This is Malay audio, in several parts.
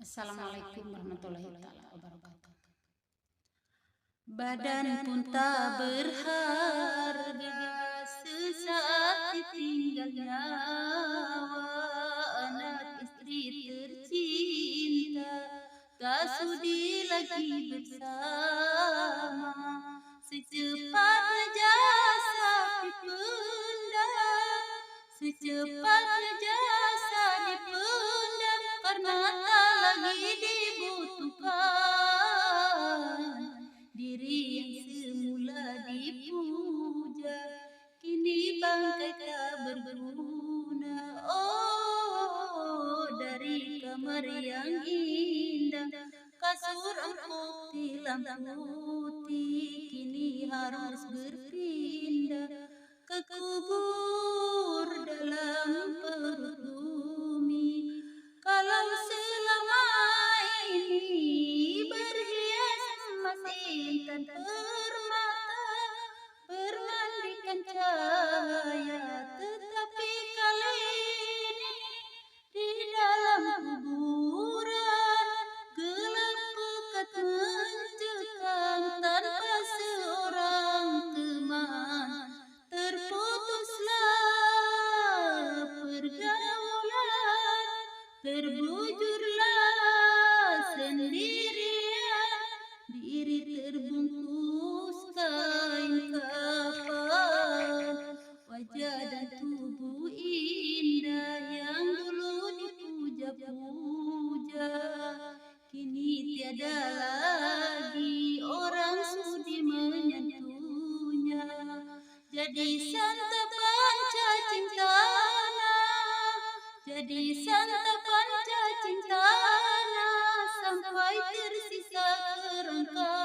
Assalamualaikum warahmatullahi wabarakatuh. Badan pun tak berharga, sesaat ditinggal nyawa. Anak istri tercinta tak sudi lagi bersama. Secepatnya jasa dipendam, secepatnya jasa dipendam, karena tak lagi dibutuhkan. Diri yang semula dipuja kini bangkai tak berguna. Oh, dari kamar yang indah, kasur empuk tilam putih, kini harus berpindah ke kubur dalam perut bumi. Kalau selama ini berhias emas intan permata, bermandikan cahaya, tetapi kali ini di dalam kuburan gelap pekat mencekam tanpa seorang teman. Terputuslah pergaulan, terbujurlah sendirian, diri terbungkus kain kafan. Wajah dan tubuh indah yang dulu dipuja-puja, kini tiada lagi orang sudi menyentuhnya. Jadi santapan cacing tanah, jadi santapan cacing tanah, sampai tersisa kerangka.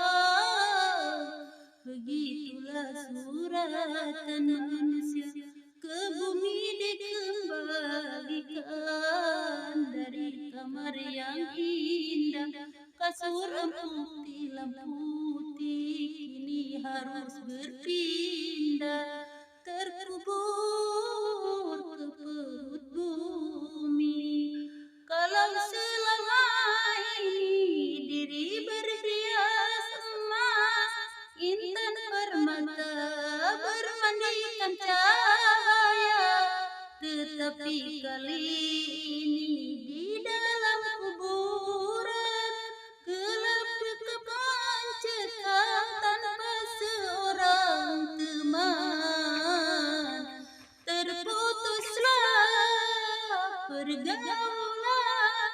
Begitulah suratan manusia ke bumi dikembalikan. Dari kamar yang indah, kasur empuk tilam putih, kini harus berpindah, terkubur ke perut bumi. Kalau selama ini diri berhias emas intan permata, bermandikan cahaya, tetapi kali ini di dalam kuburan gelap dekat mencekam tanpa seorang teman. Terputuslah pergaulan,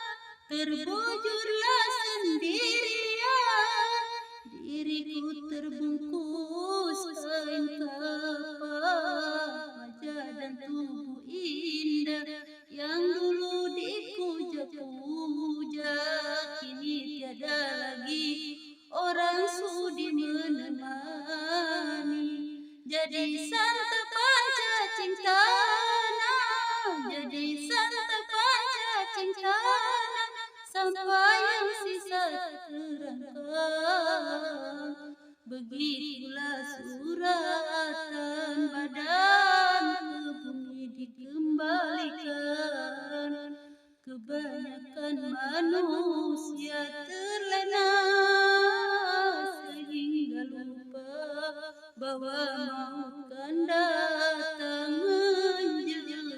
terbujurlah sendirian, diriku terbungkus kain kafan. Wajah dan tubuh indah yang dulu dipuja-puja, kini tiada lagi orang sudi menemani. Jadi santapan cacing tanah, jadi santapan cacing tanah, sampai yang sisa kerangka. Begitulah suratan badan ke bumi dikembalikan. Kebanyakan manusia terlena sehingga lupa bahwa maut kan datang menjelang.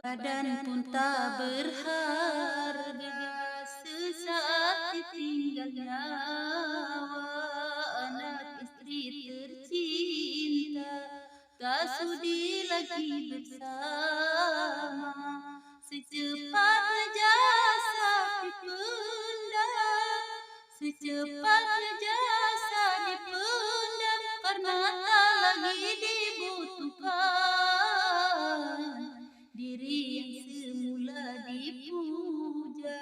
Badan pun tak berharga, sesaat ditinggal nyawa. Anak istri tercinta tak sudi lagi bersama. Secepatnya jasa dipendam, secepatnya jasa dipendam, karena tak lagi dibutuhkan. Diri yang semula dipuja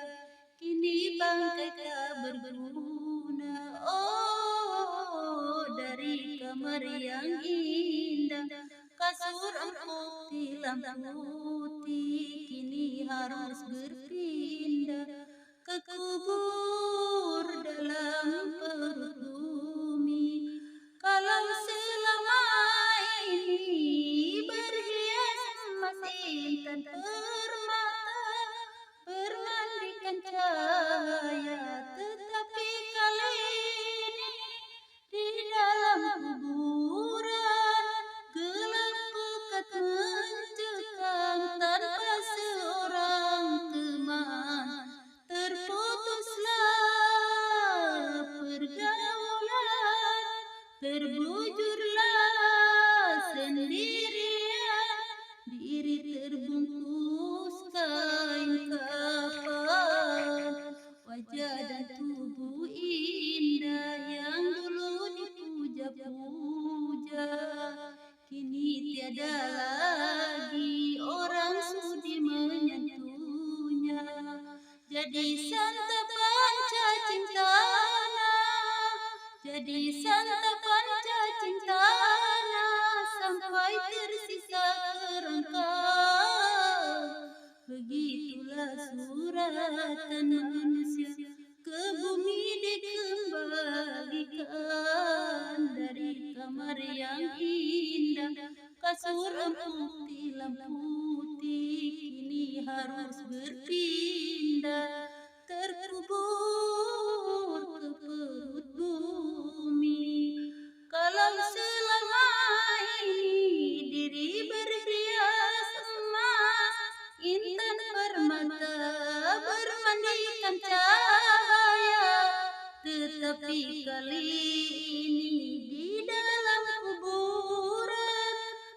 kini bangkai tak berguna. Oh, dari kamar yang indah, kasur empuk tilam putih, kini harus berpindah ke kubur dalam perut bumi. Kalau selama ini berhias emas intan permata, Terbujurlah sendirian, diri terbungkus kain kafan. Wajah dan tubuh indah yang dulu dipuja-puja, kini tiada lagi orang sudi menyentuhnya. Jadi santapan cacing tanah, jadi santapan cacing tanah, sampai tersisa kerangka. Begitulah suratan manusia ke bumi dikembalikan. Dari kamar yang indah, kasur empuk tilam putih, kini harus berpindah, terkubur ke perut bumi. Kalau selama ini diri berhias emas, intan permata bermandikan cahaya, tetapi kali ini di dalam kuburan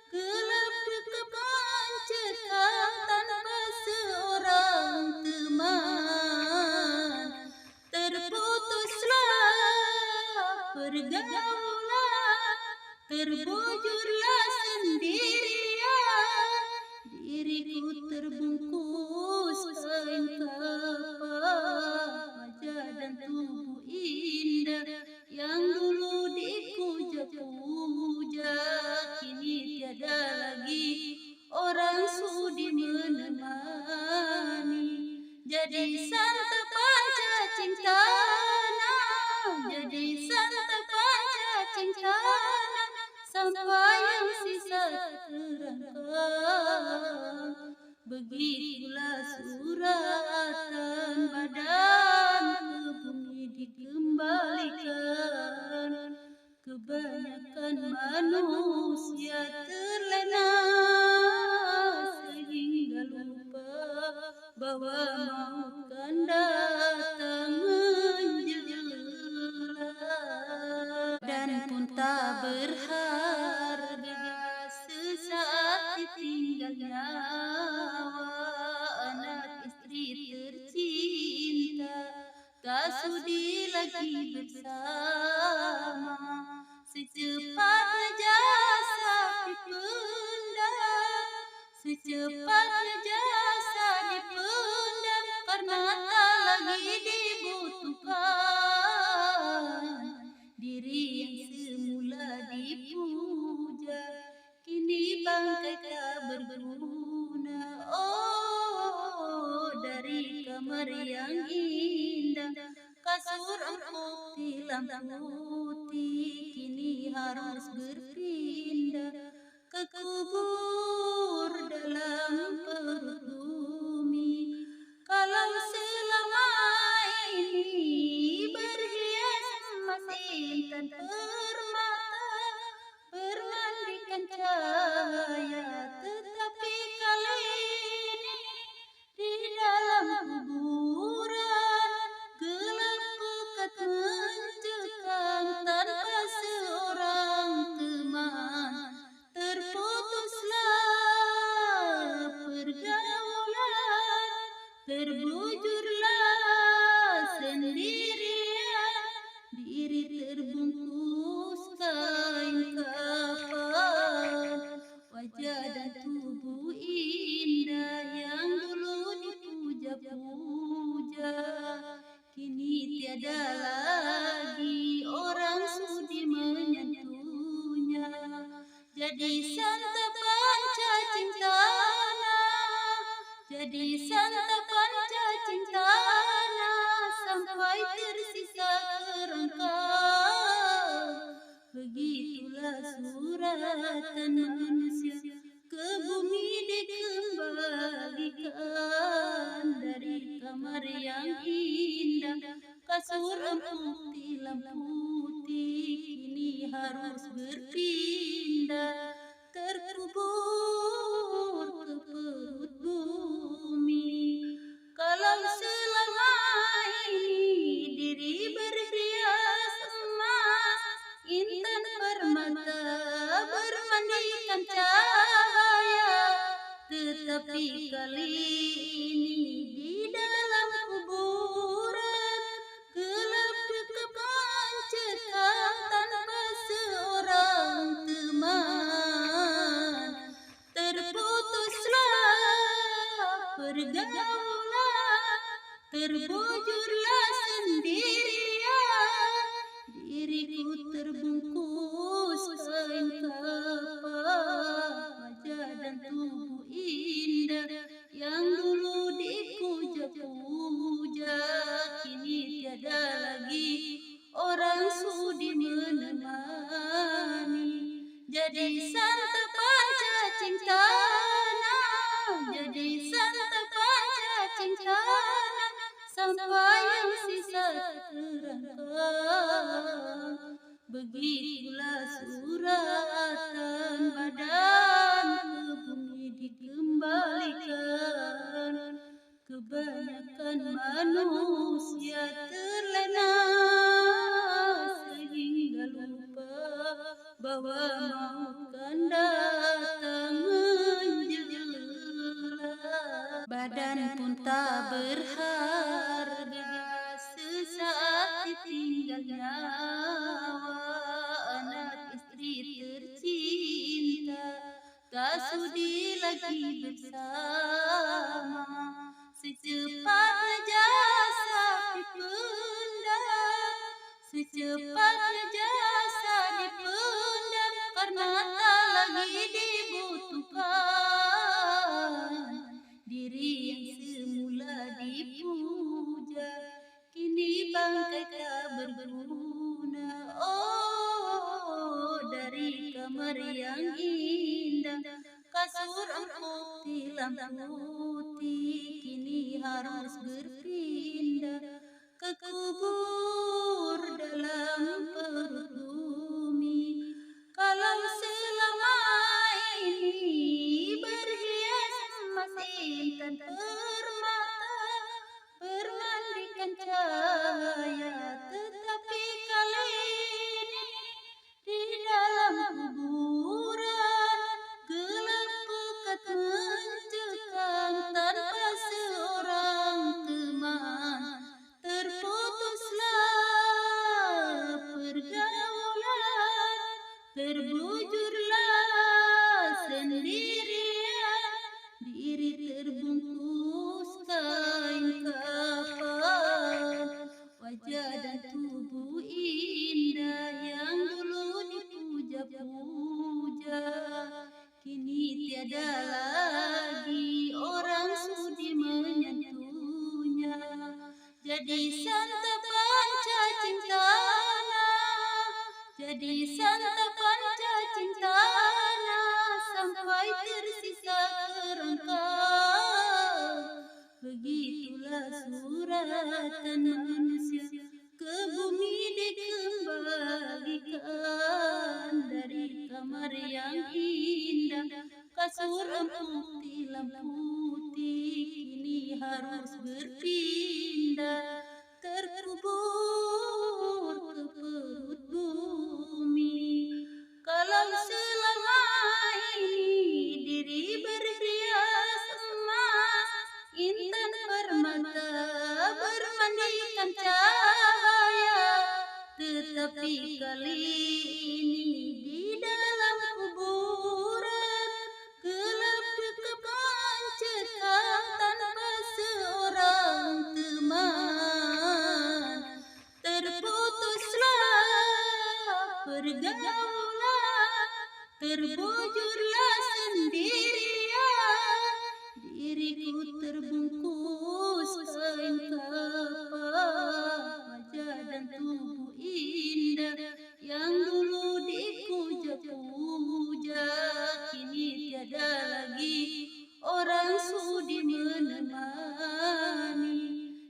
gelap dekat mencekam tanpa seorang teman. Terputuslah pergaulan, terbujurlah sendirian, diriku terbungkus kain kafan. Wajah dan tubuh indah yang dulu dipuja-puja, kini tiada lagi orang sudi menemani. Jadi santapan cacing tanah, jadi santapan cacing tanah, sampai yang sisa kerangka. Begitulah suratan badan ke bumi dikembalikan. Kebanyakan manusia terlena sehingga lupa bahwa maut kan datang menjela. Dan pun tak berharga sesaat ditinggal nyawa. Anak istri tercinta tak sudi lagi bersama. Secepatnya jasad dipendam, secepatnya jasad dipendam, karena tak lagi dibutuhkan. Diri yang semula dipuja, kini bangkai tak berguna. Oh, dari kamar yang indah, kasur empuk tilam putih, kini harus berpindah, ke kubur dalam perut bumi. Kalau selama ini berhias emas intan permata, bermandikan cahaya, tetapi kali ini di dalam kuburan gelap pekat mencekam tanpa seorang teman. Terputuslah pergaulan, terbujurlah sendirian, diri terbungkus kain kafan. Wajah dan tubuh indah yang dulu dipuja-puja, kini tiada lagi orang sudi menyentuhnya. Jadi santapan cacing tanah, jadi santapan cacing tanah, sampai tersisa kerangka. Begitulah suratan manusia ke bumi dikembalikan. Dari kamar yang indah, kasur empuk tilam putih, kini harus berpindah, terkubur ke perut bumi. Kalau selama ini diri berhias emas, intan orang sudi menemani. Jadi santapan cacing tanah, jadi santapan cacing tanah, sampai yang sisa terangkat. Begitulah suratan badan ke bumi dikembalikan. Kebanyakan manusia terlena sehingga lupa bahwa maut kan datang menjela. Badan pun tak berharga sesaat ditinggal nyawa. Anak istri tercinta tak sudi lagi bersama. Secepatnya jasad dipendam, secepatnya jasad dipendam, karena tak lagi dibutuhkan. Diri yang semula dipuja kini bangkai tak berguna. Oh, dari kamar yang indah, kasur empuk tilam putih, kini harus berpindah ke kubur dalam perut bumi. Kalau selama ini berhias emas intan permata, bermandikan cahaya, tetapi kali ini di dalam kuburan gelap pekat mencekam tanpa seorang teman. Terputuslah pergaulan, terbujurlah sendirian, diri terbungkus kain kafan. Wajah dan tubuh indah yang dulu dipuja-puja, kini tiada lagi orang sudi menyentuhnya. Jadi santapan cacing tanah, jadi santapan cacing tanah, sampai tersisa kerangka. Begitulah suratan manusia ke bumi dikembalikan. Dari kamar yang indah, kasur empuk tilam putih, kini harus berpindah terkubur ke perut bumi. Kalau selama ini diri berhias emas intan permata, bermandikan cahaya, tetapi kali ini di dalam kuburan gelap dekat mencekam tanpa seorang teman. Terputuslah pergaulan, terbujurlah sendirian, diriku terbungkus kain kafan. Wajah dan tubuh indah yang dulu dipuja-puja, kini tiada lagi orang sudi menemani.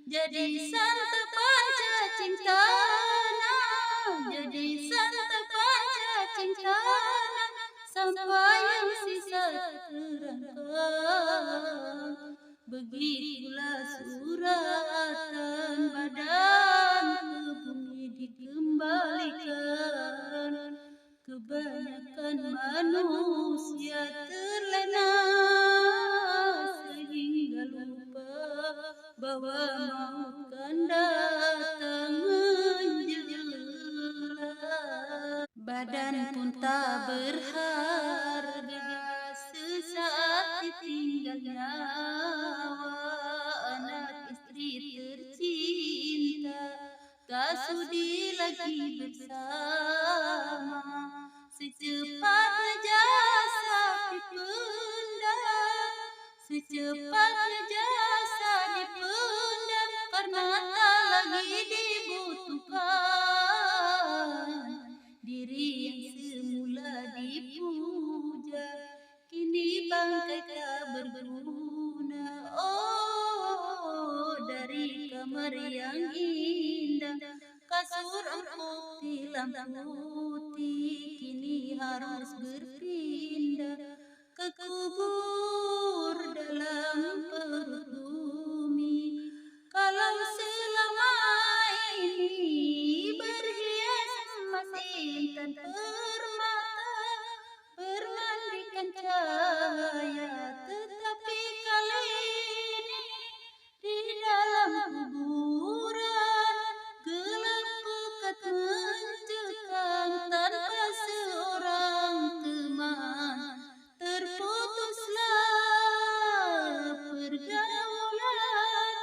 Jadi santapan cacing tanah, jadi santapan cacing tanah, sampai yang sisa terangkat. Begitulah suratan badan ke bumi dikembalikan. Kebanyakan manusia terlena sehingga lupa bahwa maut kan datang menjela. Badan pun tak berharga sesaat ditinggal nyawa. Anak istri tercinta tak sudi lagi bersama. Secepatnya jasad dipendam, secepatnya jasad dipendam, karena tak lagi dibutuhkan. kasur empuk tilam putih kini harus berpindah ke kubur dalam perut bumi. Kalau selama ini berhias emas intan permata bermandikan cahaya, tetapi kali ini di dalam kuburan gelap pekat mencekam tanpa seorang teman. Terputuslah pergaulan,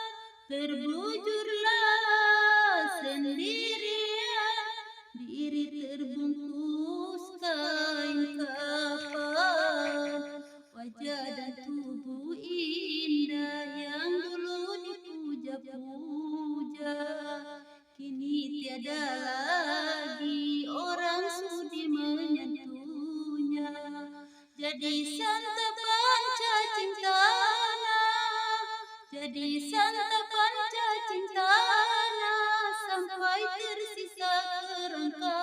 terbujurlah sendirian, diri terbungkus kain kafan. Wajah dan tubuh indah yang dulu dipuja-puja kini tiada lagi orang sudi menyentuhnya. Jadi santapan cacing tanah, jadi santapan cacing tanah sampai tersisa kerangka.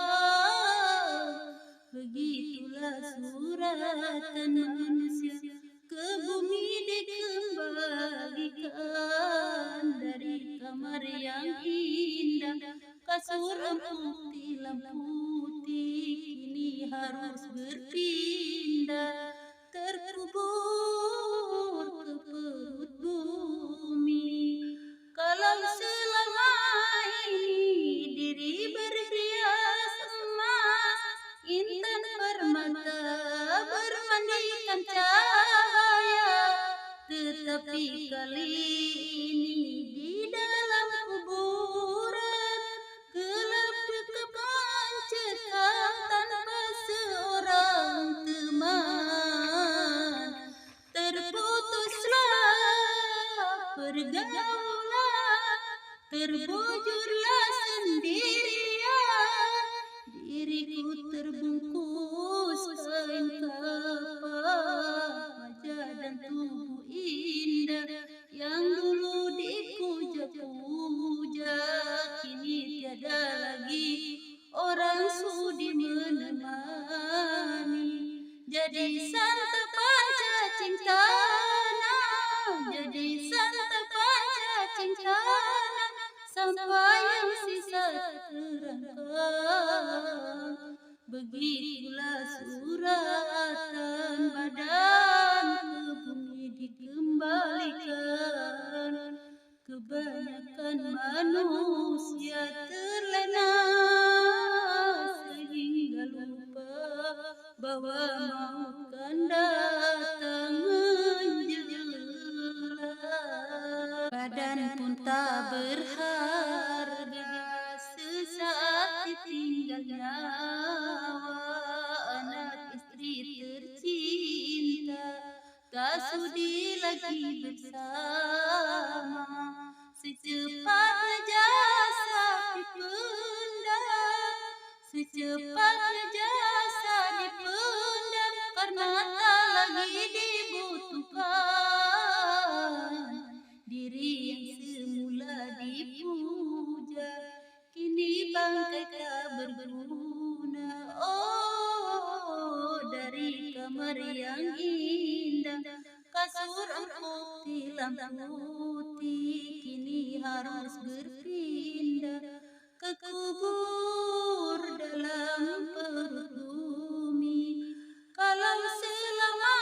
Begitulah suratan manusia ke bumi dikembalikan dari kamar yang indah. Kasur empuk tilam putih kini harus berpindah, terkubur ke perut bumi. Kalau selama ini diri berhias emas intan permata bermandikan cahaya, tetapi kali ini di dalam kuburan gelap dekat mencekam tanpa seorang teman. Terputuslah pergaulan, terbujurlah sendirian, diriku terbungkus kain kafan. Wajah dan tubuh indah yang dulu dipuja-puja kini tiada lagi orang sudi menemani. Jadi santapan cacing tanah, jadi santapan cacing tanah sampai yang sisa terangkat. Begitulah suratan badan ke bumi dikembalikan. Kebanyakan manusia terlena sehingga lupa bahwa maut kan datang menjelang. Badan pun tak berharga sesaat ditinggal nyawa. Anak istri tercinta tak sudi lagi bersama. Secepatnya jasad dipendam, secepatnya jasad dipendam karena tak lagi dibutuhkan. Diri yang semula dipuja kini bangkai tak berguna. Oh, dari kamar yang indah, kasur empuk tilam putih kini harus berpindah ke kubur dalam perut bumi. Kalau selama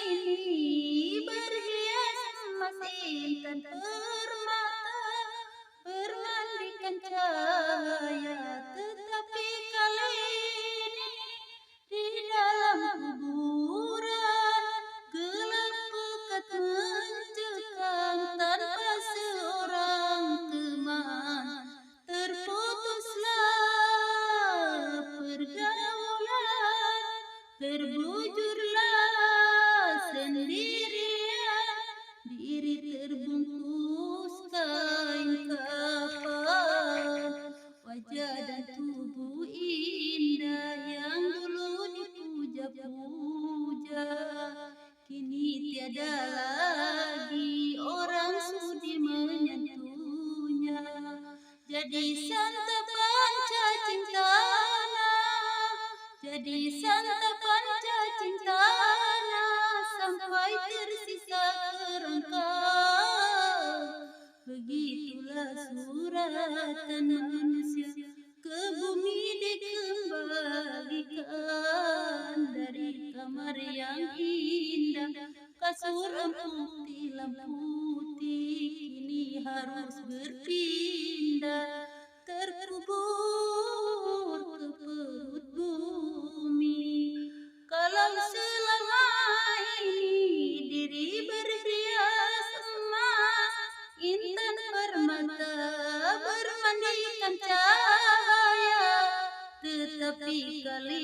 ini berhias emas intan permata bermandikan cahaya, tetapi kali ini di dalam kuburan gelap pekat mencekam tanpa seorang teman. jadi santapan cacing tanah sampai tersisa kerangka. Begitulah suratan manusia ke bumi dikembalikan dari kamar yang indah, kasur empuk tilam putih kini harus berpindah, terkubur ke perut bumi. Kalau selama ini diri berhias emas, intan permata bermandikan cahaya, tetapi kali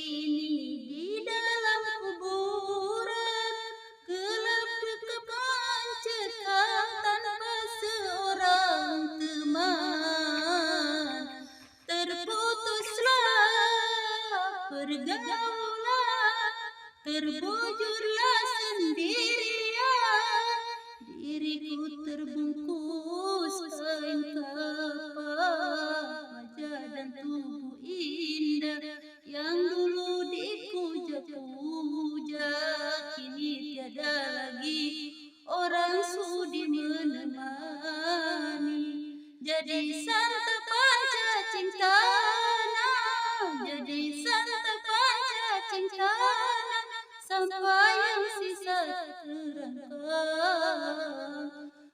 ini di dalam kuburan gelap kekepang cekam tanpa seorang teman. Terputuslah pergaulan, terbujurlah sendirian, diriku terbungkus kain kapan, wajah dan tubuh indah yang dulu dipuja-puja, kini tiada lagi orang sudi menemani. Jadi santapan cacing tanah, jadi santapan cacing tanah sampai yang sisa terangkat.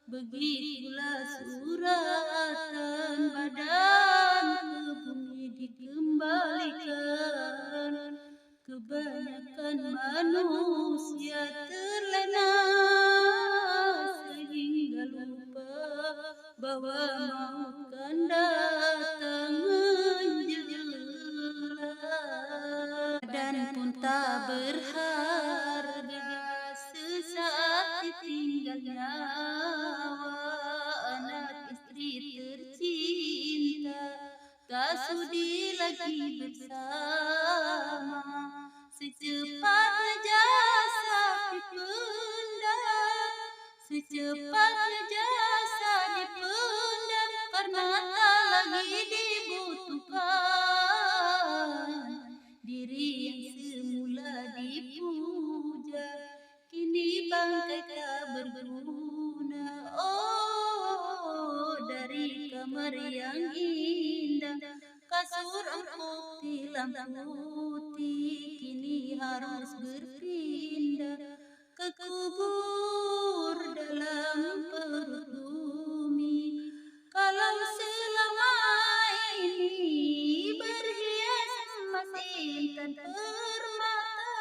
Begitulah suratan badan ke bumi dikembalikan. Kebanyakan manusia terlena sehingga lupa bahwa maut kan datang menjelang. Badan pun tak berharga sesaat ditinggal nyawa, anak istri tercinta tak sudi lagi bersama. Secepatnya jasa dipendam, secepatnya jasa dipendam, karena tak lagi dibutuhkan. Diri yang semula dipuja kini bangkai tak berguna. Oh, dari kamar yang indah, kasur empuk tilam putih kini harus berpindah, ke kubur dalam perut bumi. Kalau selama ini berhias emas intan permata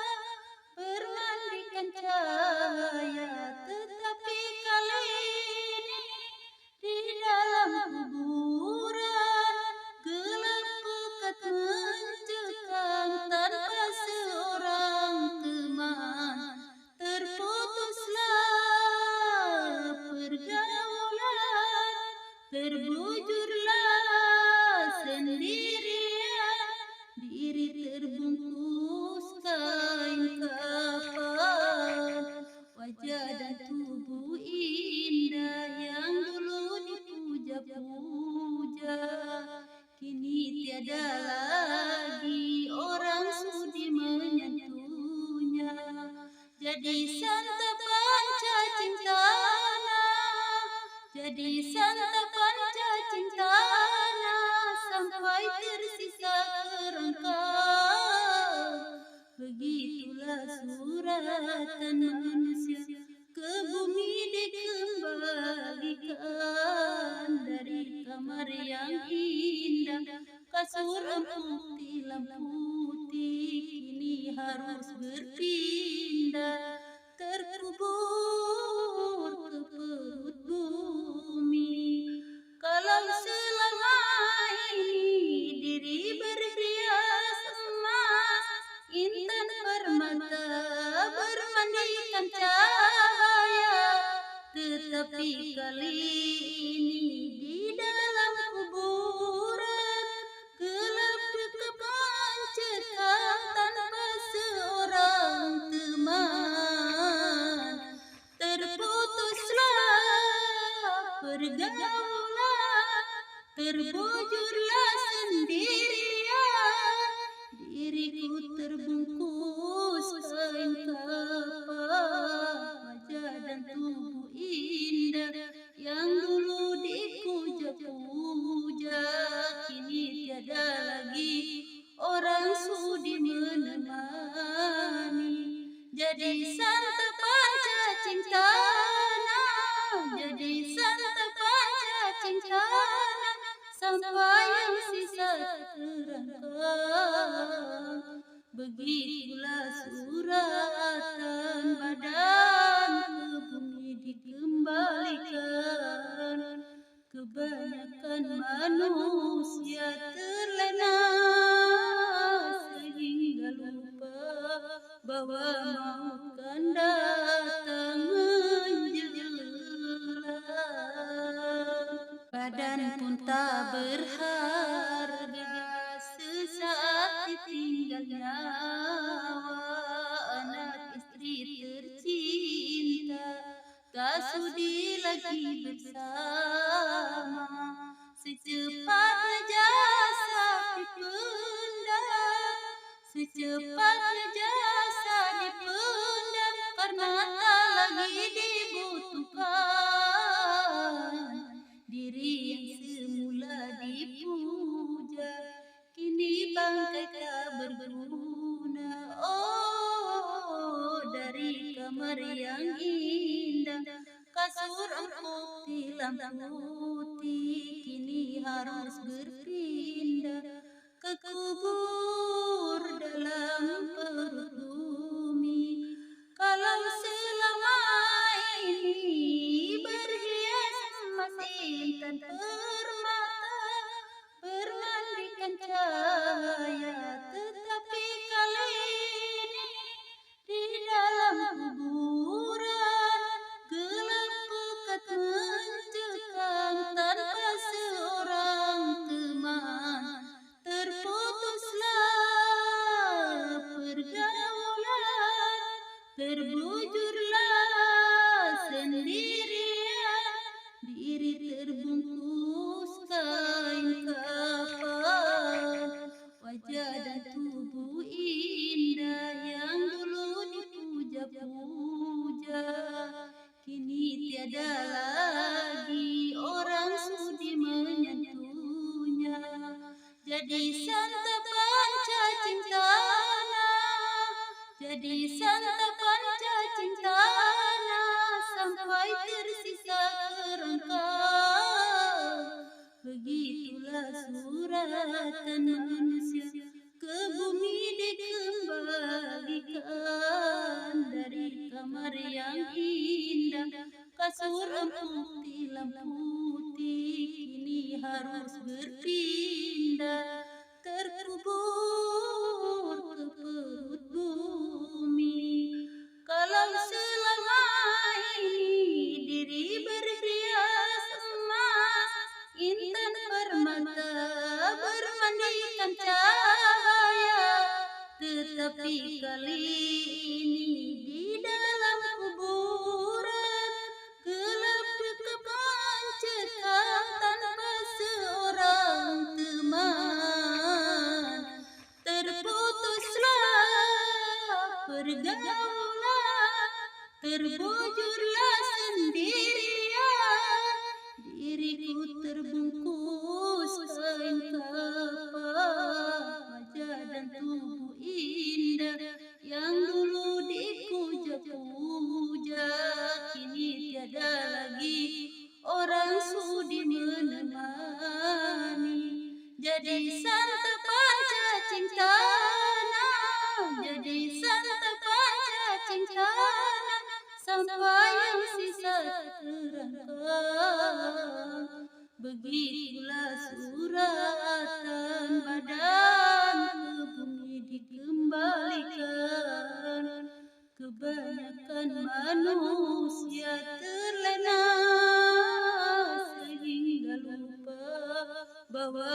bermandikan cahaya, tetapi kali ini di dalam kuburan gelap pekat mencekam tanpa seorang teman. Terputuslah pergaulan, terbujurlah sendirian, diri terbungkus kain kapan, wajah dan tubuh indah yang dulu dipuja-puja, kini tiada lagi orang sudi menyentuhnya. Jadi santapan cacing tanah, jadi santapan cacing tanah sampai tersisa kerangka. Begitulah suratan manusia ke bumi dikembalikan dari kamar yang indah, kasur empuk tilam putih kini harus berpindah, terkubur ke perut bumi. Kalau selama ini diri berhias emas, intan permata bermandikan cahaya, tetapi kali ini di dalam kuburan gelap kekepang cekam tanpa seorang teman. Terputus jadi santapan cacing tanah sampai yang sisa terangkat. Begitulah suratan badan ke bumi dikembalikan. Kebanyakan manusia terlena sehingga lupa bahwa maut kan datang menjelang. Badan pun tak berharga sesaat ditinggal nyawa. Anak istri tercinta tak sudi lagi bersama. Secepatnya jasad dipendam, secepatnya jasad dipendam karena tak lagi dibutuhkan. Diri yang semula dipuja kini bangkai tak berguna. Oh, dari kamar yang indah, kasur empuk tilam putih, kini harus berpindah ke kubur dalam perut bumi. Kalau selama ini berhias emas intan permata, bermandikan cahaya, tetapi kali ini di dalam kuburan gelap pekat mencekam tanpa seorang teman. Terputuslah pergaulan, terbujurlah sendirian, diri terbungkus kain kafan. Wajah dan tubuh indah yang dulu dipuja-puja kini tiada lagi orang sudi menyentuhnya. Jadi santapan cacing tanah, jadi santapan cacing tanah sampai tersisa kerangka. Begitulah suratan manusia ke bumi dikembalikan. Dari kamar yang indah, kasur empuk tilam putih, kini harus berpindah terkubur ke perut bumi. Kalau selama ini diri berhias emas intan permata, bermandikan cahaya, tetapi kali ini di dalam kuburan gelap dekat mencekam tanpa seorang teman. Terputuslah pergaulan, terbujurlah sendirian, diriku terbungkus kain kafan. Wajah dan tubuh indah yang dulu dipuja-puja kini tiada lagi orang sudi menemani. Jadi santapan cacing tanah, jadi santapan cacing tanah sampai yang sisa terangkat. Begitulah suratan badan ke bumi dikembalikan. Kebanyakan manusia terlena sehingga lupa bahwa